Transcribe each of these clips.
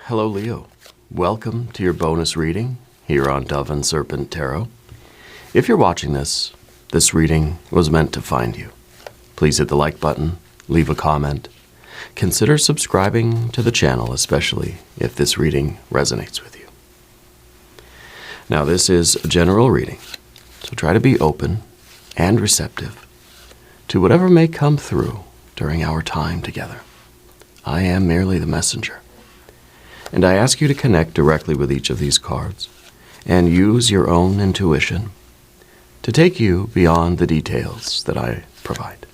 Hello, Leo. Welcome to your bonus reading here on Dove and Serpent Tarot. If you're watching this reading was meant to find you. Please hit the like button, leave a comment. Consider subscribing to the channel, especially if this reading resonates with you. Now, this is a general reading, so try to be open and receptive to whatever may come through during our time together. I am merely the messenger. And I ask you to connect directly with each of these cards and use your own intuition to take you beyond the details that I provide.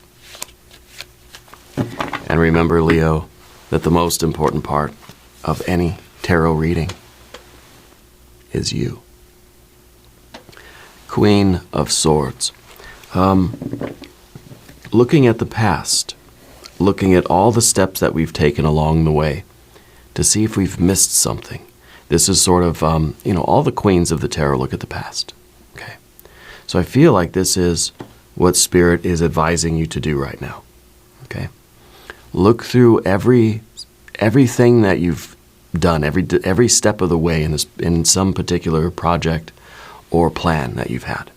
And remember, Leo, that the most important part of any tarot reading is you. Queen of Swords. Looking at the past, looking at all the steps that we've taken along the way to see if we've missed something. This is sort of, all the queens of the tarot look at the past. Okay, so I feel like this is what Spirit is advising you to do right now. Okay, look through everything that you've done, every step of the way in some particular project or plan that you've had.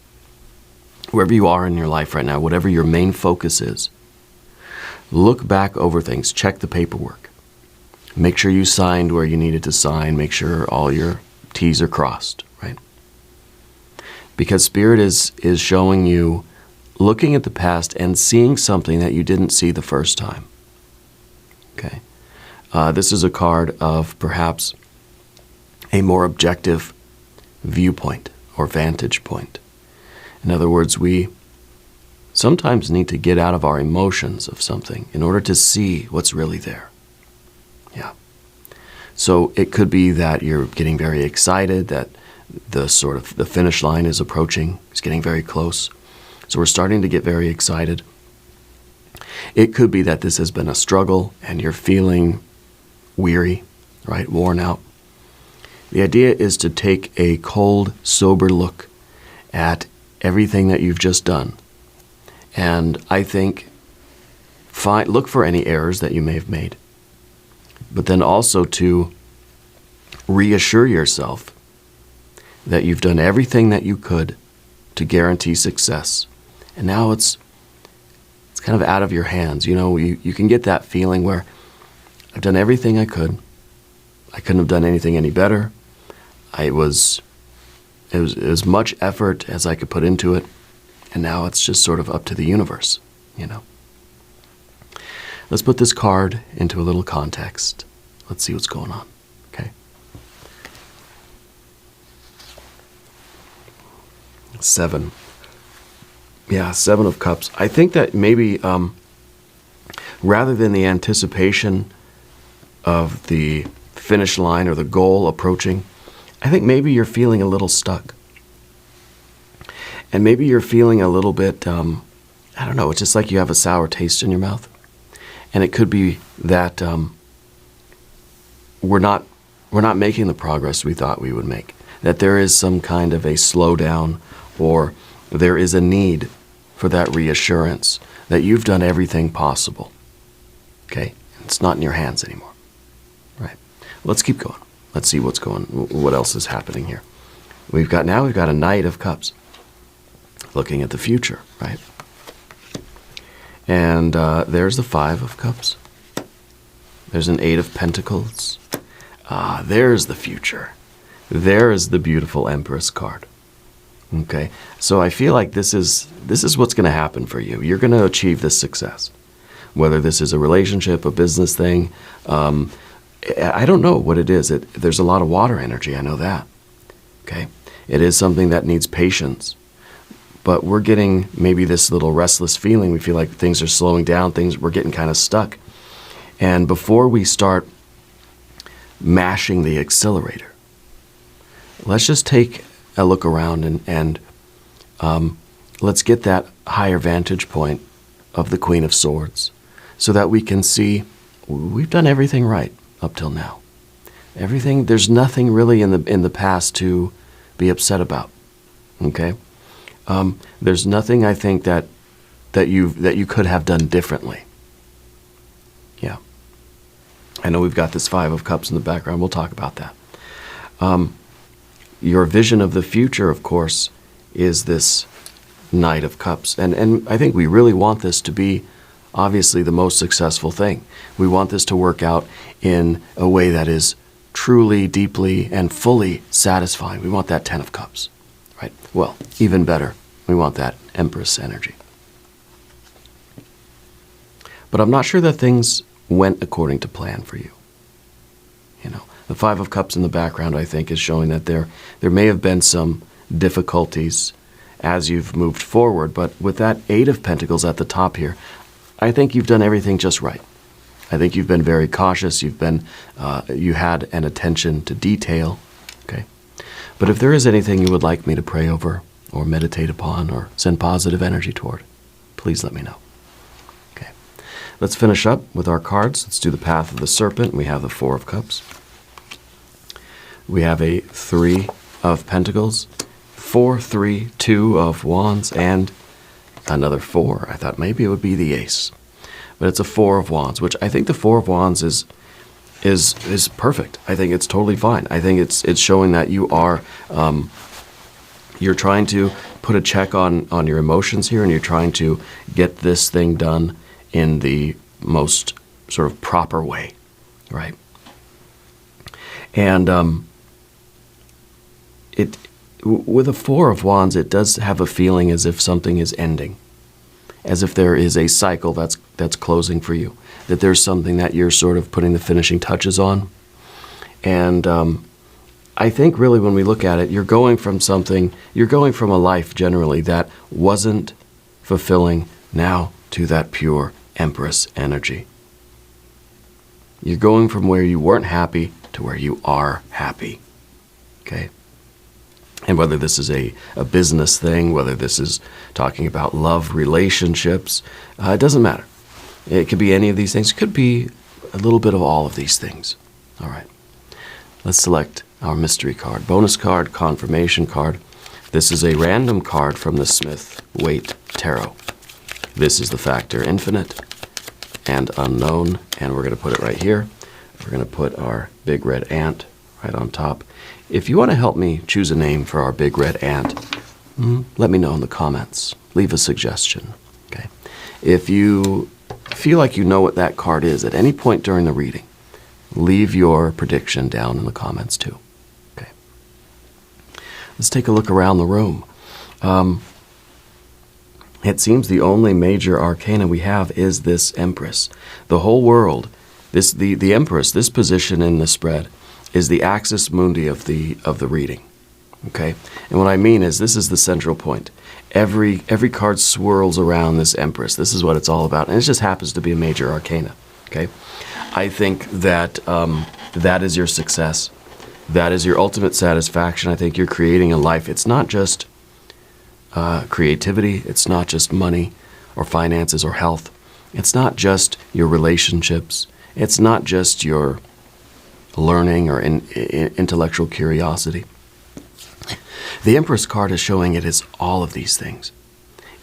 Wherever you are in your life right now, whatever your main focus is, look back over things, check the paperwork. Make sure you signed where you needed to sign. Make sure all your T's are crossed, right? Because Spirit is showing you, looking at the past and seeing something that you didn't see the first time. Okay? This is a card of perhaps a more objective viewpoint or vantage point. In other words, we sometimes need to get out of our emotions of something in order to see what's really there. Yeah. So it could be that you're getting very excited, that the finish line is approaching, it's getting very close. So we're starting to get very excited. It could be that this has been a struggle and you're feeling weary, right? Worn out. The idea is to take a cold, sober look at everything that you've just done. And I think look for any errors that you may have made. But then also to reassure yourself that you've done everything that you could to guarantee success. And now it's kind of out of your hands. You can get that feeling where I've done everything I could. I couldn't have done anything any better. It was as much effort as I could put into it. And now it's just sort of up to the universe, Let's put this card into a little context. Let's see what's going on, okay? 7. Yeah, 7 of Cups. I think that maybe rather than the anticipation of the finish line or the goal approaching, I think maybe you're feeling a little stuck. And maybe you're feeling a little bit, I don't know, it's just like you have a sour taste in your mouth. And it could be that we're not making the progress we thought we would make. That there is some kind of a slowdown, or there is a need for that reassurance that you've done everything possible. Okay? It's not in your hands anymore. Right? Let's keep going. Let's see what else is happening here. We've got a Knight of Cups. Looking at the future, right? And there's the 5 of Cups. There's an 8 of Pentacles. There's the future. There is the beautiful Empress card. Okay, so I feel like this is what's going to happen for you. You're going to achieve this success. Whether this is a relationship, a business thing, I don't know what it is. There's a lot of water energy, I know that. Okay, it is something that needs patience. But we're getting maybe this little restless feeling. We feel like things are slowing down, we're getting kind of stuck. And before we start mashing the accelerator, let's just take a look around and let's get that higher vantage point of the Queen of Swords so that we can see we've done everything right up till now. There's nothing really in the past to be upset about. Okay? There's nothing I think that you could have done differently. Yeah. I know we've got this Five of Cups in the background. We'll talk about that. Your vision of the future, of course, is this Knight of Cups. And I think we really want this to be obviously the most successful thing. We want this to work out in a way that is truly, deeply, and fully satisfying. We want that Ten of Cups, right? Well, even better, we want that Empress energy. But I'm not sure that things went according to plan for you. You know, the Five of Cups in the background, I think, is showing that there may have been some difficulties as you've moved forward, but with that Eight of Pentacles at the top here, I think you've done everything just right. I think you've been very cautious. You had an attention to detail, okay? But if there is anything you would like me to pray over or meditate upon or send positive energy toward, please let me know. Okay. Let's finish up with our cards. Let's do the Path of the Serpent. We have the Four of Cups. We have a Three of Pentacles, 4, 3, 2 of Wands, and another 4. I thought maybe it would be the Ace. But it's a Four of Wands, which I think the Four of Wands is perfect. I think it's totally fine. I think it's showing that you are you're trying to put a check on your emotions here, and you're trying to get this thing done in the most sort of proper way, right? And with a Four of Wands, it does have a feeling as if something is ending, as if there is a cycle that's closing for you, that there's something that you're sort of putting the finishing touches on. And I think really when we look at it, you're going from a life generally that wasn't fulfilling now to that pure Empress energy. You're going from where you weren't happy to where you are happy, okay? And whether this is a business thing, whether this is talking about love relationships, it doesn't matter. It could be any of these things. It could be a little bit of all of these things. All right. Let's select our mystery card. Bonus card, confirmation card. This is a random card from the Smith-Waite Tarot. This is the factor infinite and unknown, and we're going to put it right here. We're going to put our big red ant right on top. If you want to help me choose a name for our big red ant, let me know in the comments. Leave a suggestion. Okay. If you feel like you know what that card is at any point during the reading, leave your prediction down in the comments too. Okay. Let's take a look around the room. It seems the only major arcana we have is this Empress. The whole world, the Empress, this position in the spread, is the axis mundi of the reading, okay? And what I mean is this is the central point. Every card swirls around this Empress. This is what it's all about, and it just happens to be a major arcana, okay? I think that that is your success. That is your ultimate satisfaction. I think you're creating a life. It's not just creativity. It's not just money or finances or health. It's not just your relationships. It's not just your learning or intellectual curiosity. The Empress card is showing it is all of these things.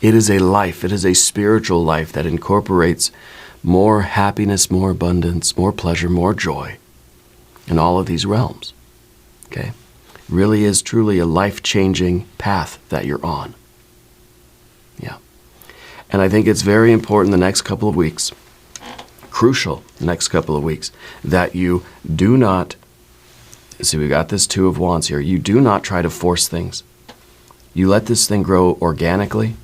It is a life. It is a spiritual life that incorporates more happiness, more abundance, more pleasure, more joy in all of these realms. Okay? Really is truly a life-changing path that you're on. Yeah. And I think it's very important the next couple of weeks, crucial next couple of weeks, that you do not, see, we got this Two of Wands here, you do not try to force things. You let this thing grow organically,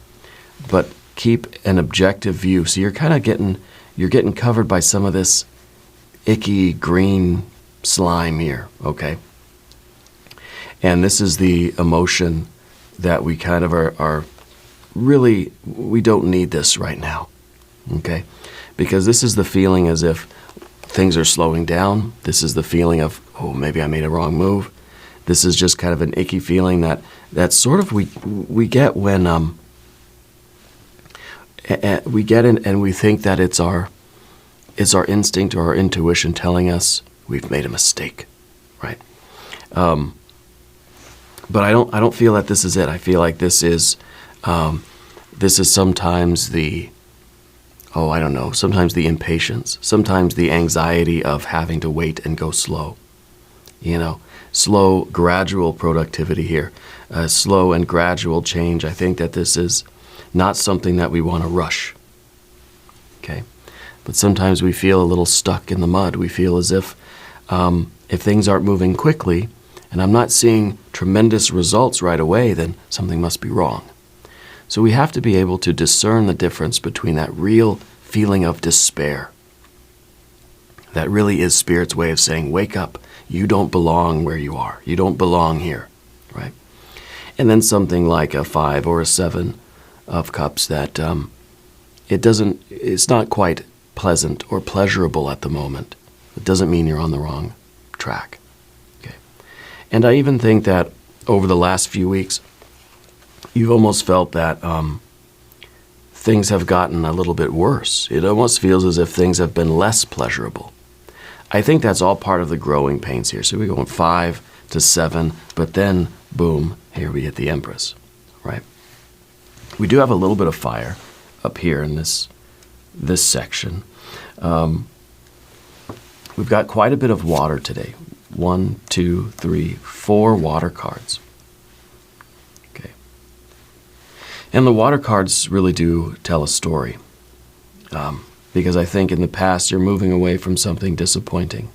but keep an objective view. So you're kind of getting covered by some of this icky green slime here, okay? And this is the emotion that we kind of are really, we don't need this right now, okay? Because this is the feeling as if things are slowing down. This is the feeling of, oh, maybe I made a wrong move. This is just kind of an icky feeling that sort of we get when we get in and we think that it's our instinct or our intuition telling us we've made a mistake, right? But I don't feel that this is it. I feel like this is sometimes the I don't know, sometimes the impatience, sometimes the anxiety of having to wait and go slow. Slow, gradual productivity here, slow and gradual change. I think that this is not something that we want to rush. Okay? But sometimes we feel a little stuck in the mud. We feel as if things aren't moving quickly, and I'm not seeing tremendous results right away, then something must be wrong. So we have to be able to discern the difference between that real feeling of despair. That really is Spirit's way of saying, wake up. You don't belong where you are. You don't belong here, right? And then something like a 5 or a 7 of cups that it's not quite pleasant or pleasurable at the moment. It doesn't mean you're on the wrong track. Okay. And I even think that over the last few weeks, you've almost felt that things have gotten a little bit worse. It almost feels as if things have been less pleasurable. I think that's all part of the growing pains here. So we go from 5 to 7, but then, boom, here we hit the Empress, right? We do have a little bit of fire up here in this section. We've got quite a bit of water today. 1, 2, 3, 4 water cards. Okay. And the water cards really do tell a story. Because I think in the past you're moving away from something disappointing.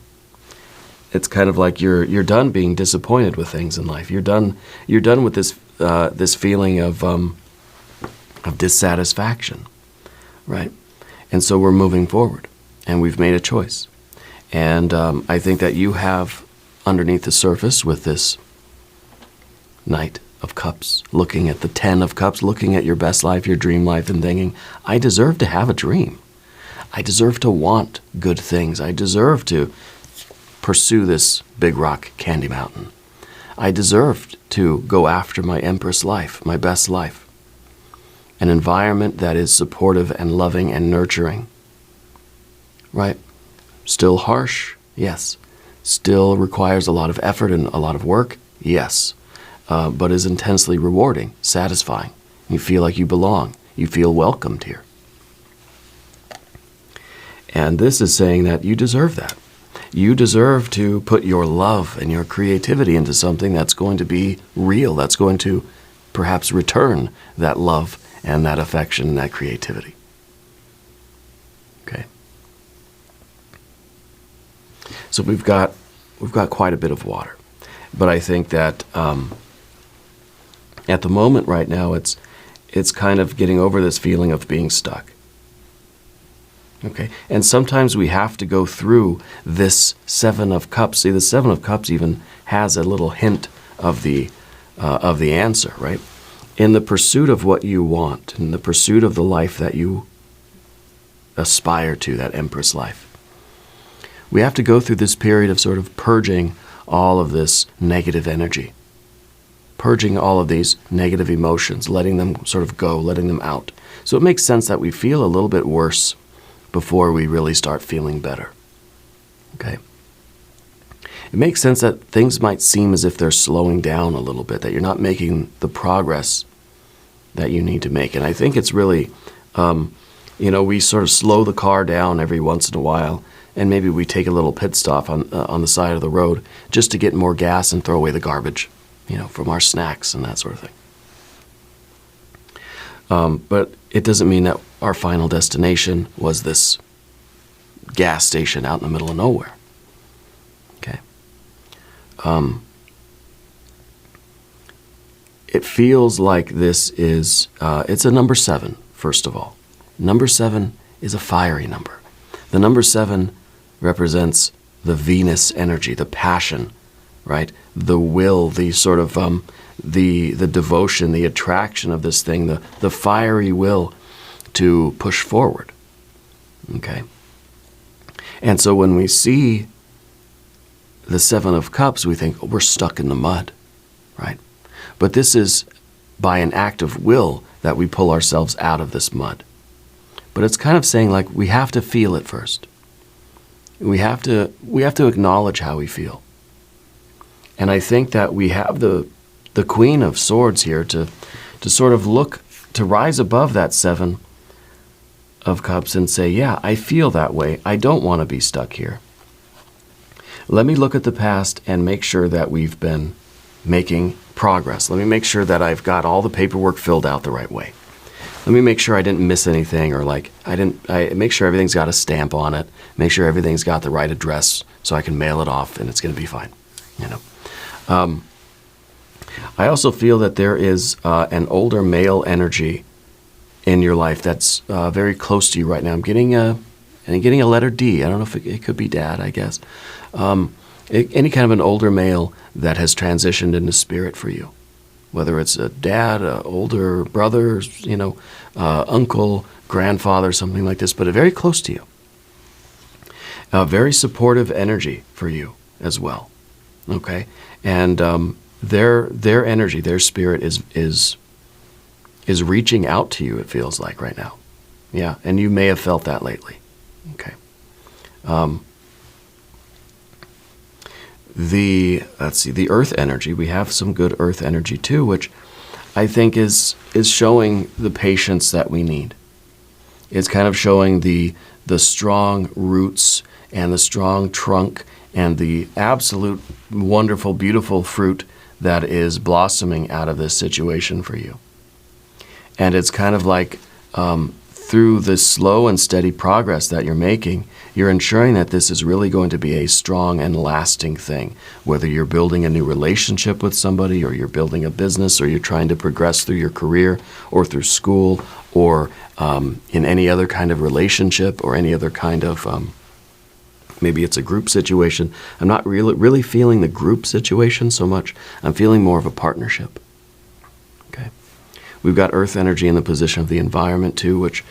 It's kind of like you're done being disappointed with things in life. You're done with this feeling of dissatisfaction, right? And so we're moving forward, and we've made a choice. And I think that you have underneath the surface with this Knight of Cups, looking at the 10 of Cups, looking at your best life, your dream life, and thinking, I deserve to have a dream. I deserve to want good things. I deserve to pursue this big rock candy mountain. I deserve to go after my Empress life, my best life. An environment that is supportive and loving and nurturing. Right? Still harsh? Yes. Still requires a lot of effort and a lot of work? Yes. But is intensely rewarding, satisfying. You feel like you belong. You feel welcomed here. And this is saying that you deserve that. You deserve to put your love and your creativity into something that's going to be real, that's going to perhaps return that love and that affection and that creativity. Okay. So we've got quite a bit of water. But I think that at the moment right now, it's kind of getting over this feeling of being stuck. Okay, and sometimes we have to go through this 7 of Cups. See, the 7 of Cups even has a little hint of the answer, right? In the pursuit of what you want, in the pursuit of the life that you aspire to, that Empress life, we have to go through this period of sort of purging all of this negative energy, purging all of these negative emotions, letting them sort of go, letting them out. So it makes sense that we feel a little bit worse before we really start feeling better. Okay? It makes sense that things might seem as if they're slowing down a little bit, that you're not making the progress that you need to make. And I think it's really, we sort of slow the car down every once in a while, and maybe we take a little pit stop on the side of the road just to get more gas and throw away the garbage, from our snacks and that sort of thing. But it doesn't mean that our final destination was this gas station out in the middle of nowhere. Okay. It feels like this is, it's a number 7, first of all. Number 7 is a fiery number. The number 7 represents the Venus energy, the passion, right? The will, the sort of, the devotion, the attraction of this thing, the fiery will to push forward. Okay? And so when we see the 7 of Cups, we think, we're stuck in the mud, right? But this is by an act of will that we pull ourselves out of this mud. But it's kind of saying, like, we have to feel it first. We have to acknowledge how we feel. And I think that we have the Queen of Swords here to sort of look, to rise above that 7 of Cups and say, yeah, I feel that way. I don't want to be stuck here. Let me look at the past and make sure that we've been making progress. Let me make sure that I've got all the paperwork filled out the right way. Let me make sure I didn't miss anything, or like I make sure everything's got a stamp on it. Make sure everything's got the right address so I can mail it off and it's going to be fine. You know. I also feel that there is an older male energy in your life that's very close to you right now. I'm getting a letter D. I don't know if it could be dad, I guess. Any kind of an older male that has transitioned into spirit for you. Whether it's a dad, an older brother, you know, uncle, grandfather, something like this, but very close to you. A very supportive energy for you as well. Okay? And their energy, their spirit is reaching out to you, it feels like right now. Yeah, and you may have felt that lately. Okay. The earth energy, we have some good earth energy too, which I think is showing the patience that we need. It's kind of showing the strong roots and the strong trunk and the absolute wonderful, beautiful fruit that is blossoming out of this situation for you. And it's kind of like through the slow and steady progress that you're making, you're ensuring that this is really going to be a strong and lasting thing. Whether you're building a new relationship with somebody, or you're building a business, or you're trying to progress through your career, or through school, or in any other kind of relationship, or any other kind of, maybe it's a group situation. I'm not really feeling the group situation so much. I'm feeling more of a partnership. Okay. We've got earth energy in the position of the environment too, which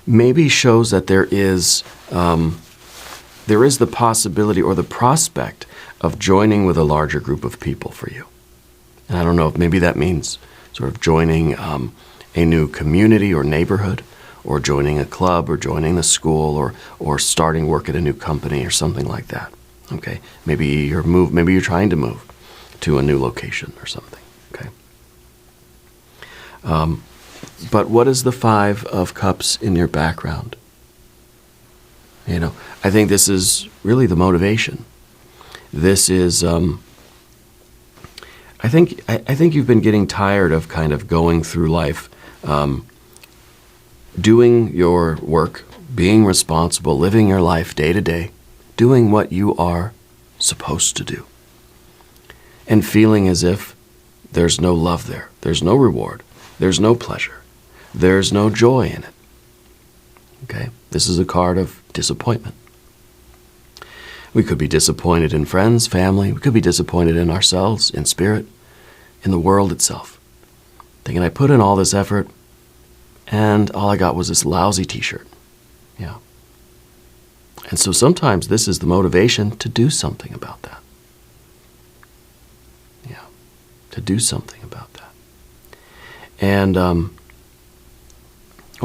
maybe shows that there is the possibility or the prospect of joining with a larger group of people for you. And I don't know if maybe that means sort of joining a new community or neighborhood, or joining a club, or joining a school, or starting work at a new company or something like that. Okay, maybe you're trying to move to a new location or something. Okay. But what is the Five of Cups in your background? You know, I think this is really the motivation. This is, I think you've been getting tired of kind of going through life, doing your work, being responsible, living your life day to day, doing what you are supposed to do, and feeling as if there's no love there, there's no reward, there's no pleasure, there's no joy in it. Okay? This is a card of disappointment. We could be disappointed in friends, family, we could be disappointed in ourselves, in spirit, in the world itself. Thinking, I put in all this effort, and all I got was this lousy t-shirt. Yeah. And so sometimes this is the motivation to do something about that. Yeah. To do something about that. And, well,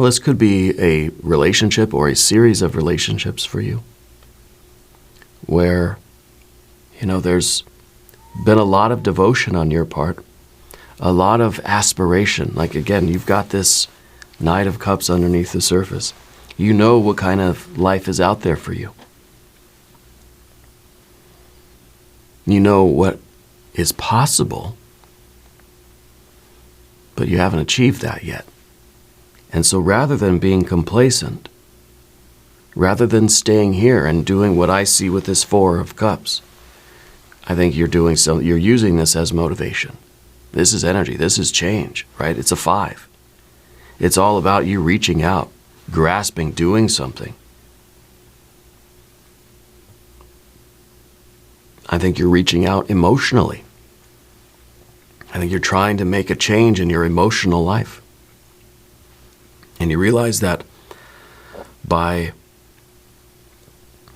this could be a relationship or a series of relationships for you where, you know, there's been a lot of devotion on your part, a lot of aspiration. Like, again, you've got this Knight of Cups underneath the surface. You know what kind of life is out there for you. You know what is possible, but you haven't achieved that yet. And so rather than being complacent, rather than staying here and doing what I see with this Four of Cups, I think you're using this as motivation. This is energy. This is change, right? It's a 5. It's all about you reaching out, grasping, doing something. I think you're reaching out emotionally. I think you're trying to make a change in your emotional life. And you realize that by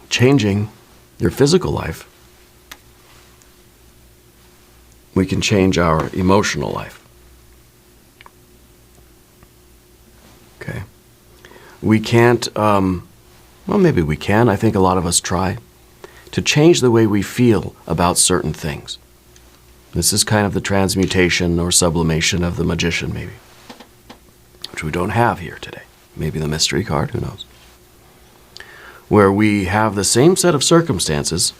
changing your physical life, we can change our emotional life. Okay. We can't, well, maybe we can. I think a lot of us try to change the way we feel about certain things. This is kind of the transmutation or sublimation of the magician, maybe. which we don't have here today. Maybe the mystery card, who knows? Where we have the same set of circumstances,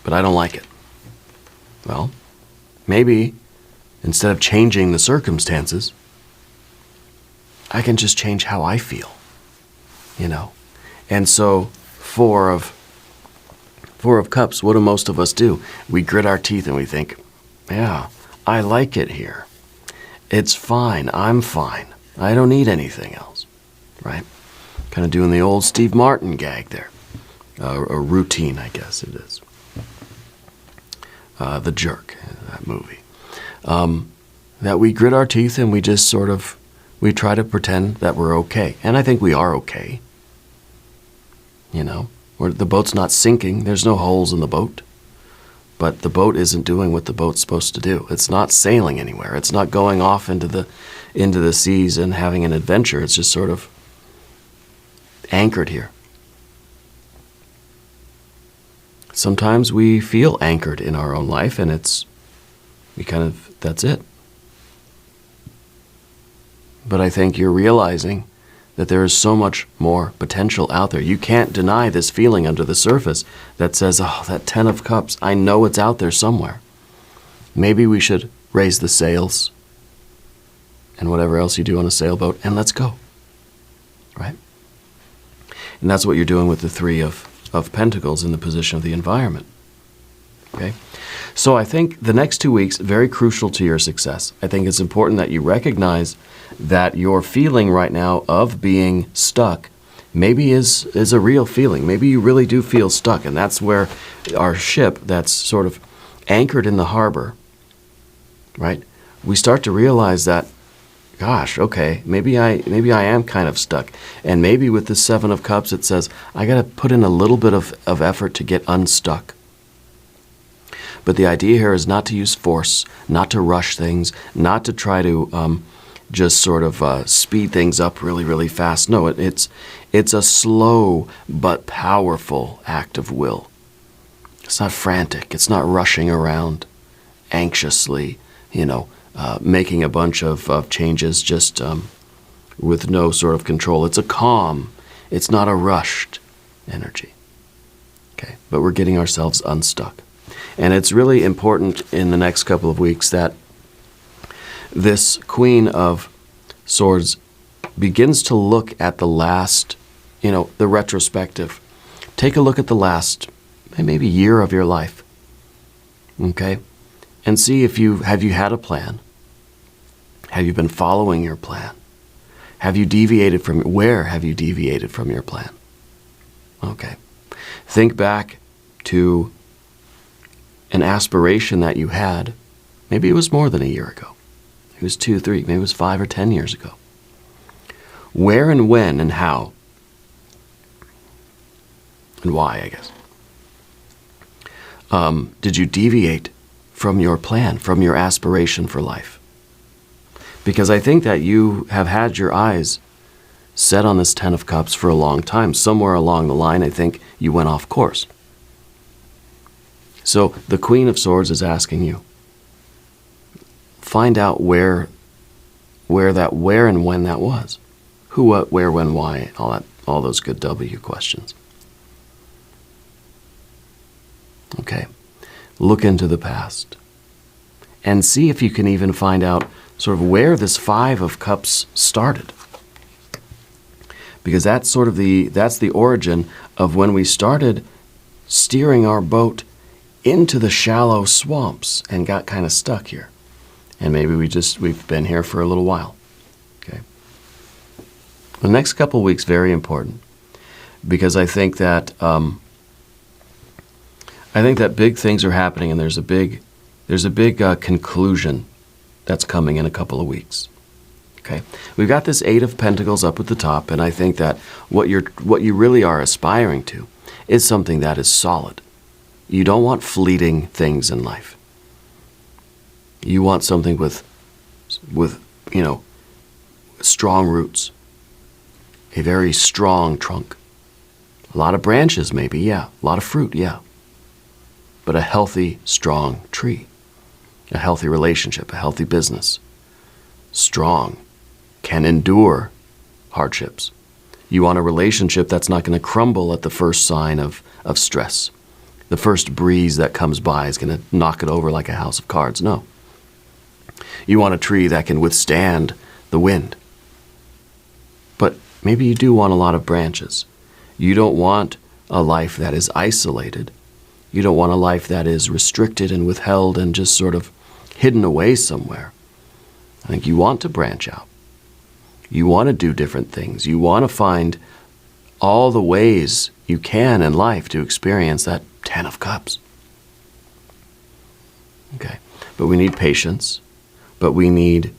but I don't like it. Well, maybe instead of changing the circumstances, I can just change how I feel, And so, Four of Cups, what do most of us do? We grit our teeth and we think, yeah, I like it here. It's fine. I'm fine. I don't need anything else, right? Kind of doing the old Steve Martin gag there. A routine, I guess it is. The Jerk, that movie. That we grit our teeth and we just we try to pretend that we're okay. And I think we are okay. The boat's not sinking. There's no holes in the boat. But the boat isn't doing what the boat's supposed to do. It's not sailing anywhere. It's not going off into the seas and having an adventure. It's just sort of anchored here. Sometimes we feel anchored in our own life, and that's it. But I think you're realizing that there is so much more potential out there. You can't deny this feeling under the surface that says, oh, that 10 of Cups, I know it's out there somewhere. Maybe we should raise the sails and whatever else you do on a sailboat, and let's go, right? And that's what you're doing with the 3 of Pentacles in the position of the environment, okay? So I think the next 2 weeks, very crucial to your success. I think it's important that you recognize that your feeling right now of being stuck maybe is a real feeling. Maybe you really do feel stuck, and that's where our ship that's sort of anchored in the harbor, right? We start to realize that, gosh, okay, maybe I am kind of stuck. And maybe with the 7 of Cups, it says, I got to put in a little bit of effort to get unstuck. But the idea here is not to use force, not to rush things, not to try to just sort of speed things up really, really fast. No, it's a slow but powerful act of will. It's not frantic. It's not rushing around anxiously, making a bunch of changes just with no sort of control. It's a calm. It's not a rushed energy. Okay, but we're getting ourselves unstuck. And it's really important in the next couple of weeks that this Queen of Swords begins to look at the last, the retrospective. Take a look at the last, maybe year of your life, okay? And see if have you had a plan? Have you been following your plan? Where have you deviated from your plan? Okay. Think back to an aspiration that you had. Maybe it was more than a year ago. It was 2, 3, maybe it was 5 or 10 years ago. Where and when and how and why, I guess, did you deviate from your plan, from your aspiration for life? Because I think that you have had your eyes set on this 10 of Cups for a long time. Somewhere along the line, I think you went off course. So the Queen of Swords is asking you, find out where and when that was. Who, what, where, when, why, all those good W questions. Okay. Look into the past and see if you can even find out sort of where this 5 of Cups started. Because that's sort of that's the origin of when we started steering our boat into the shallow swamps and got kind of stuck here. And maybe we've been here for a little while. Okay. The next couple weeks, very important, because I think that big things are happening, and there's a big conclusion that's coming in a couple of weeks. Okay, we've got this 8 of Pentacles up at the top, and I think that what you really are aspiring to is something that is solid. You don't want fleeting things in life. You want something with strong roots, a very strong trunk, a lot of branches maybe, yeah, a lot of fruit, yeah, but a healthy, strong tree, a healthy relationship, a healthy business, strong, can endure hardships. You want a relationship that's not going to crumble at the first sign of stress. The first breeze that comes by is going to knock it over like a house of cards. No. You want a tree that can withstand the wind. But maybe you do want a lot of branches. You don't want a life that is isolated. You don't want a life that is restricted and withheld and just sort of hidden away somewhere. I think you want to branch out. You want to do different things. You want to find all the ways you can in life to experience that 10 of Cups. Okay, but we need patience. But we need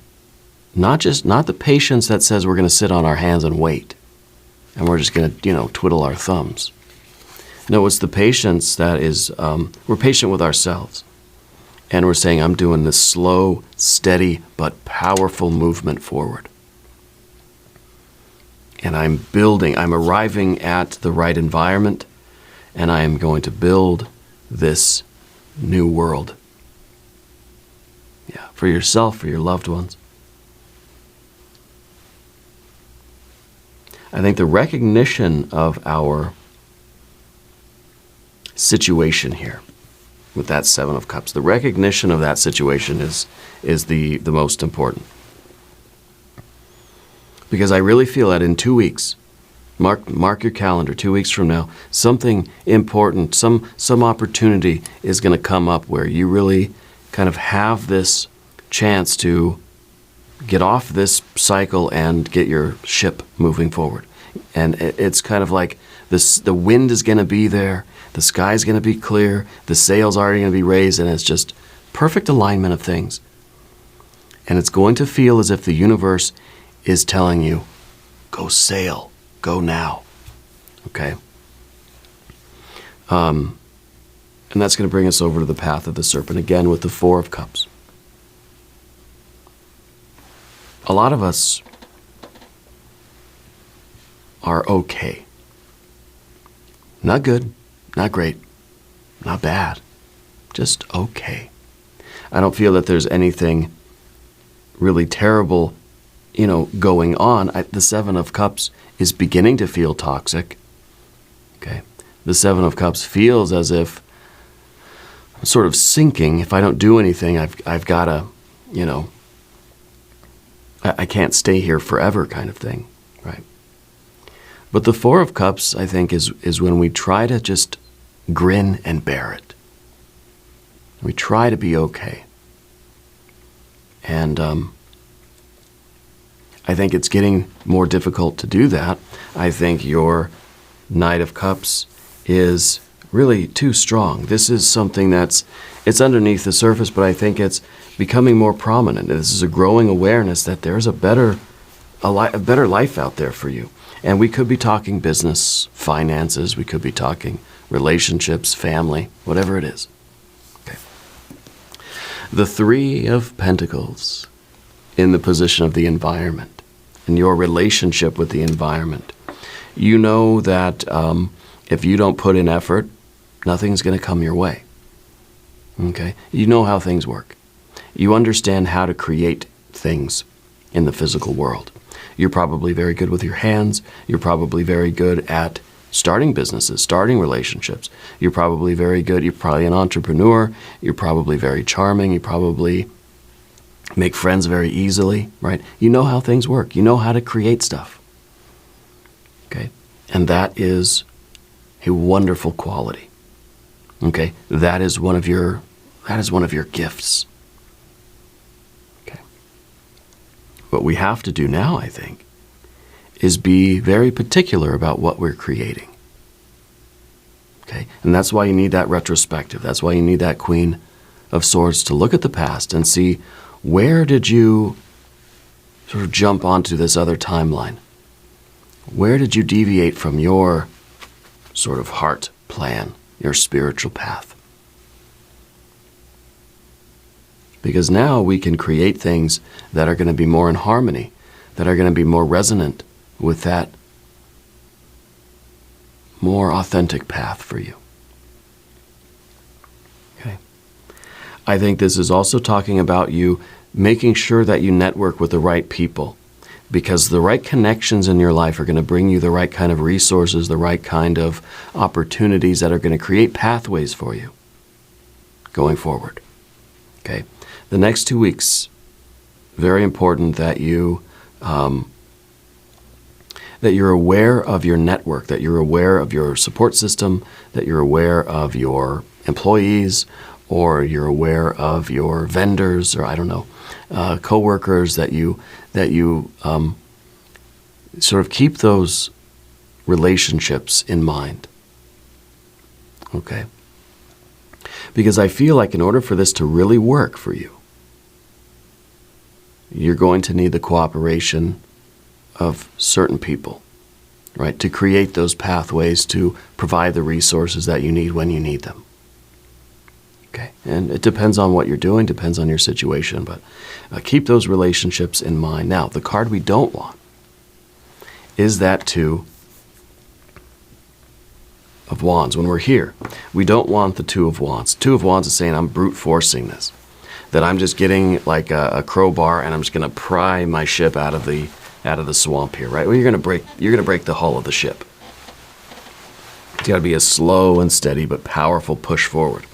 not the patience that says we're going to sit on our hands and wait, and we're just going to, twiddle our thumbs. No, it's the patience that is, we're patient with ourselves. And we're saying, I'm doing this slow, steady, but powerful movement forward. And I'm arriving at the right environment, and I am going to build this new world. Yeah, for yourself, for your loved ones. I think the recognition of our situation here with that 7 of Cups, the recognition of that situation is the most important. Because I really feel that in 2 weeks, mark your calendar, 2 weeks from now, something important, some opportunity is going to come up where you really kind of have this chance to get off this cycle and get your ship moving forward. And it's kind of like the wind is going to be there, the sky is going to be clear, the sails are already going to be raised, and it's just perfect alignment of things. And it's going to feel as if the universe is telling you, go sail, go now. Okay? And that's going to bring us over to the path of the serpent again with the 4 of Cups. A lot of us are okay. Not good, not great, not bad, just okay. I don't feel that there's anything really terrible, going on. The 7 of Cups is beginning to feel toxic. Okay? The 7 of Cups feels as if I'm sort of sinking. If I don't do anything, I've got to, I can't stay here forever kind of thing, right? But the 4 of Cups, I think, is when we try to just grin and bear it. We try to be okay. And I think it's getting more difficult to do that. I think your Knight of Cups is really too strong. This is something it's underneath the surface, but I think it's becoming more prominent. This is a growing awareness that there's a better life out there for you. And we could be talking business, finances, we could be talking relationships, family, whatever it is. Okay. The 3 of Pentacles in the position of the environment, and your relationship with the environment. You know that if you don't put in effort, nothing's going to come your way. Okay? You know how things work. You understand how to create things in the physical world. You're probably very good with your hands. You're probably very good at starting businesses, starting relationships. You're probably very good. You're probably an entrepreneur. You're probably very charming. You probably make friends very easily, right? You know how things work. You know how to create stuff. Okay? And that is a wonderful quality. Okay? That is one of your gifts. Okay? What we have to do now, I think, is be very particular about what we're creating. Okay? And that's why you need that retrospective. That's why you need that Queen of Swords to look at the past and see, where did you sort of jump onto this other timeline? Where did you deviate from your sort of heart plan, your spiritual path? Because now we can create things that are going to be more in harmony, that are going to be more resonant with that more authentic path for you. Okay. I think this is also talking about you making sure that you network with the right people, because the right connections in your life are going to bring you the right kind of resources, the right kind of opportunities that are going to create pathways for you going forward. Okay? The next 2 weeks, very important that you that you're aware of your network, that you're aware of your support system, that you're aware of your employees, or you're aware of your vendors, or I don't know, coworkers, that you sort of keep those relationships in mind. Okay? Because I feel like in order for this to really work for you, you're going to need the cooperation of certain people, right? To create those pathways, to provide the resources that you need when you need them. Okay? And it depends on what you're doing, depends on your situation, but keep those relationships in mind. Now, the card we don't want is that Two of Wands. When we're here, we don't want the Two of Wands. Two of Wands is saying, I'm brute forcing this. That I'm just getting like a crowbar and I'm just going to pry my ship out of the swamp here, right? Well, you're going to break the hull of the ship. It's got to be a slow and steady but powerful push forward.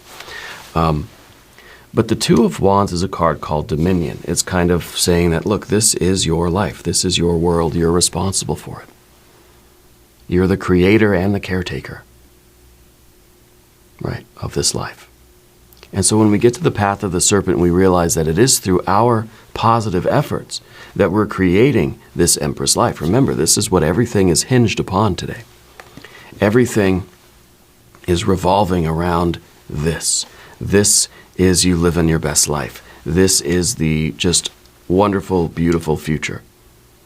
But the Two of Wands is a card called Dominion. It's kind of saying that, look, this is your life. This is your world. You're responsible for it. You're the creator and the caretaker, right, of this life. And so when we get to the path of the serpent, we realize that it is through our positive efforts that we're creating this Empress life. Remember, this is what everything is hinged upon today. Everything is revolving around this. This is you living your best life. This is the just wonderful, beautiful future.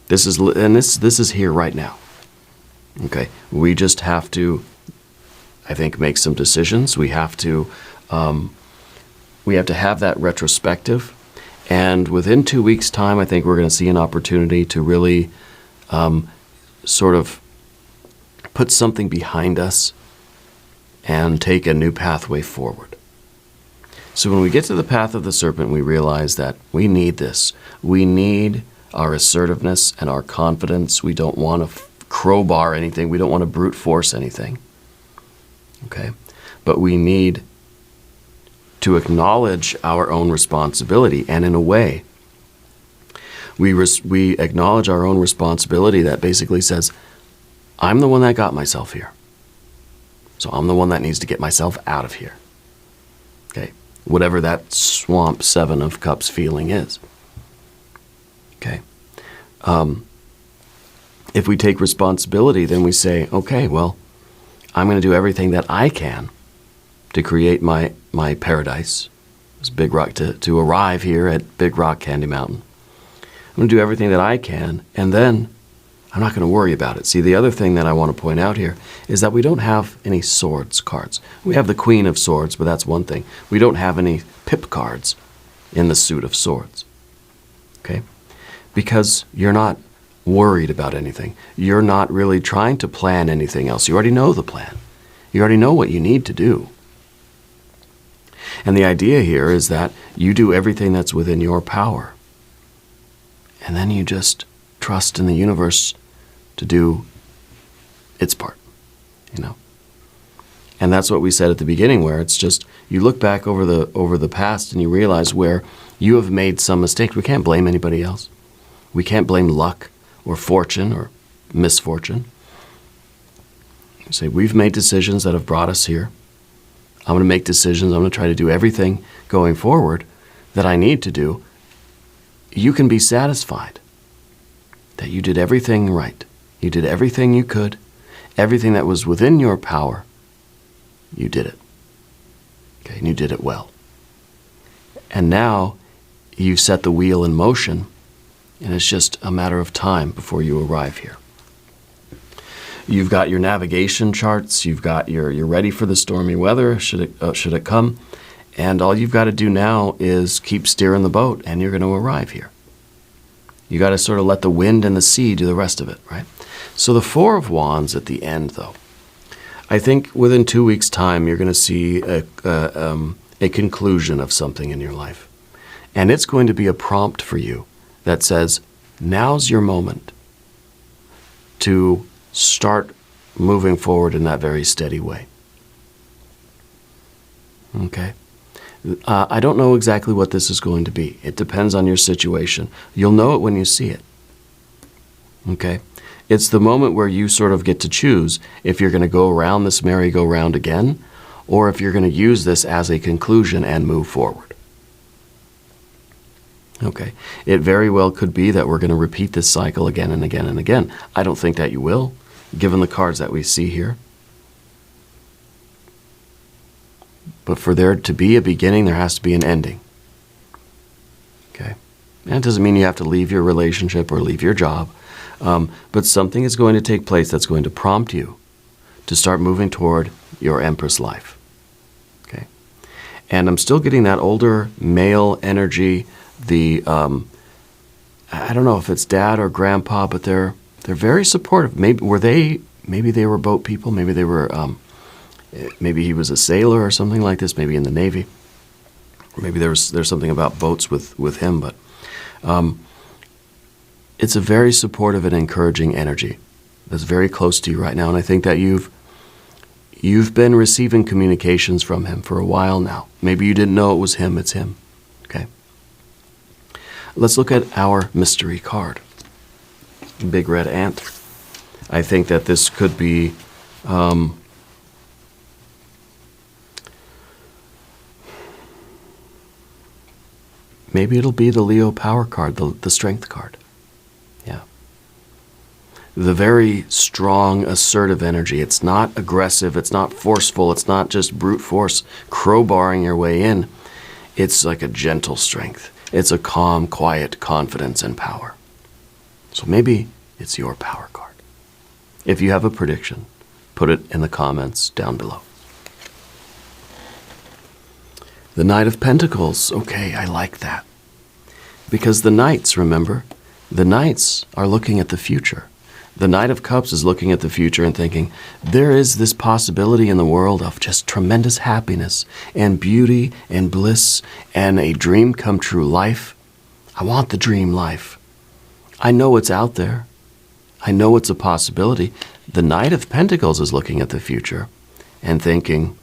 This is here right now. Okay, we just have to, I think, make some decisions. We have to have that retrospective, and within 2 weeks' time, I think we're going to see an opportunity to really sort of put something behind us and take a new pathway forward. So when we get to the path of the serpent, we realize that we need this. We need our assertiveness and our confidence. We don't want to crowbar anything. We don't want to brute force anything. Okay? But we need to acknowledge our own responsibility. And in a way, we acknowledge our own responsibility that basically says, I'm the one that got myself here. So I'm the one that needs to get myself out of here. Okay? Whatever that swamp Seven of Cups feeling is. Okay? If we take responsibility, then we say, okay, well, I'm going to do everything that I can to create my paradise, this Big Rock, to arrive here at Big Rock Candy Mountain. I'm going to do everything that I can, and then I'm not going to worry about it. See, the other thing that I want to point out here is that we don't have any swords cards. We have the Queen of Swords, but that's one thing. We don't have any pip cards in the suit of swords. Okay? Because you're not worried about anything. You're not really trying to plan anything else. You already know the plan. You already know what you need to do. And the idea here is that you do everything that's within your power. And then you just trust in the universe to do its part, you know. And that's what we said at the beginning, where it's just you look back over the past and you realize where you have made some mistake. We can't blame anybody else. We can't blame luck or fortune or misfortune. You say, we've made decisions that have brought us here. I'm going to make decisions. I'm going to try to do everything going forward that I need to do. You can be satisfied that you did everything right. You did everything you could. Everything that was within your power, you did it. Okay, and you did it well. And now you've set the wheel in motion, and it's just a matter of time before you arrive here. You've got your navigation charts. You've got you're ready for the stormy weather should it come, and all you've got to do now is keep steering the boat, and you're going to arrive here. You got to sort of let the wind and the sea do the rest of it, right? So the Four of Wands at the end, though, I think within 2 weeks' time you're going to see a conclusion of something in your life, and it's going to be a prompt for you that says, Now's your moment to start moving forward in that very steady way. Okay? I don't know exactly what this is going to be. It depends on your situation. You'll know it when you see it. Okay? It's the moment where you sort of get to choose if you're going to go around this merry-go-round again, or if you're going to use this as a conclusion and move forward. Okay? It very well could be that we're going to repeat this cycle again and again and again. I don't think that you will, given the cards that we see here. But for there to be a beginning, there has to be an ending. Okay? And it doesn't mean you have to leave your relationship or leave your job, but something is going to take place that's going to prompt you to start moving toward your Empress life. Okay? And I'm still getting that older male energy, the, I don't know if it's dad or grandpa, but they're very supportive. Maybe they were boat people, maybe they were, maybe he was a sailor or something like this, maybe in the Navy. Maybe there's something about boats with him, but it's a very supportive and encouraging energy that's very close to you right now. And I think that you've been receiving communications from him for a while now. Maybe you didn't know it was him, it's him. Okay. Let's look at our mystery card. Big red ant. I think that this could be maybe it'll be the Leo power card, the strength card. Yeah. The very strong, assertive energy. It's not aggressive. It's not forceful. It's not just brute force crowbarring your way in. It's like a gentle strength. It's a calm, quiet confidence and power. So maybe it's your power card. If you have a prediction, put it in the comments down below. The Knight of Pentacles. Okay, I like that. Because the Knights, remember, the Knights are looking at the future. The Knight of Cups is looking at the future and thinking, there is this possibility in the world of just tremendous happiness and beauty and bliss and a dream come true life. I want the dream life. I know it's out there. I know it's a possibility. The Knight of Pentacles is looking at the future and thinking,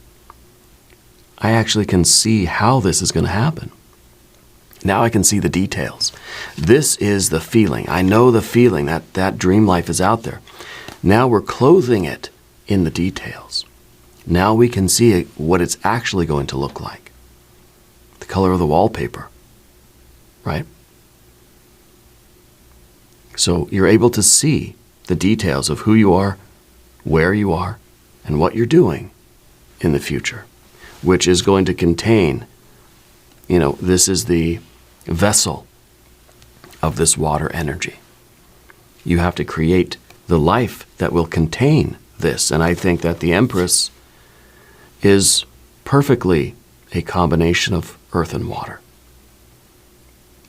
I actually can see how this is going to happen. Now I can see the details. This is the feeling. I know the feeling that that dream life is out there. Now we're clothing it in the details. Now we can see what it's actually going to look like. The color of the wallpaper, right? So you're able to see the details of who you are, where you are, and what you're doing in the future, which is going to contain, this is the vessel of this water energy. You have to create the life that will contain this. And I think that the Empress is perfectly a combination of earth and water.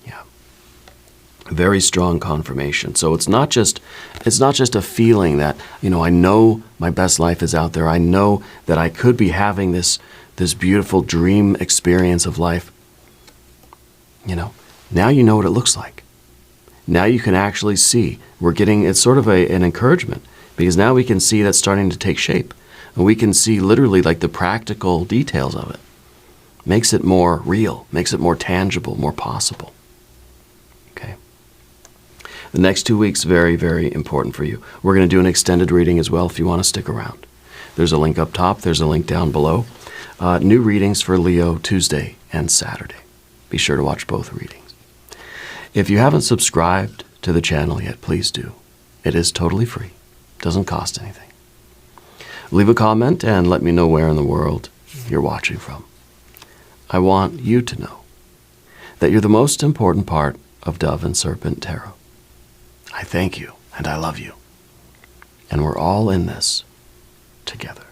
Yeah. Very strong confirmation. So it's not just a feeling that, I know my best life is out there. I know that I could be having this beautiful dream experience of life. Now you know what it looks like. Now you can actually see. It's sort of an encouragement, because now we can see that's starting to take shape. And we can see literally like the practical details of it. Makes it more real, makes it more tangible, more possible. Okay. The next 2 weeks, very, very important for you. We're going to do an extended reading as well if you want to stick around. There's a link up top, there's a link down below. New readings for Leo Tuesday and Saturday. Be sure to watch both readings. If you haven't subscribed to the channel yet, please do. It is totally free. Doesn't cost anything. Leave a comment and let me know where in the world you're watching from. I want you to know that you're the most important part of Dove and Serpent Tarot. I thank you and I love you. And we're all in this together.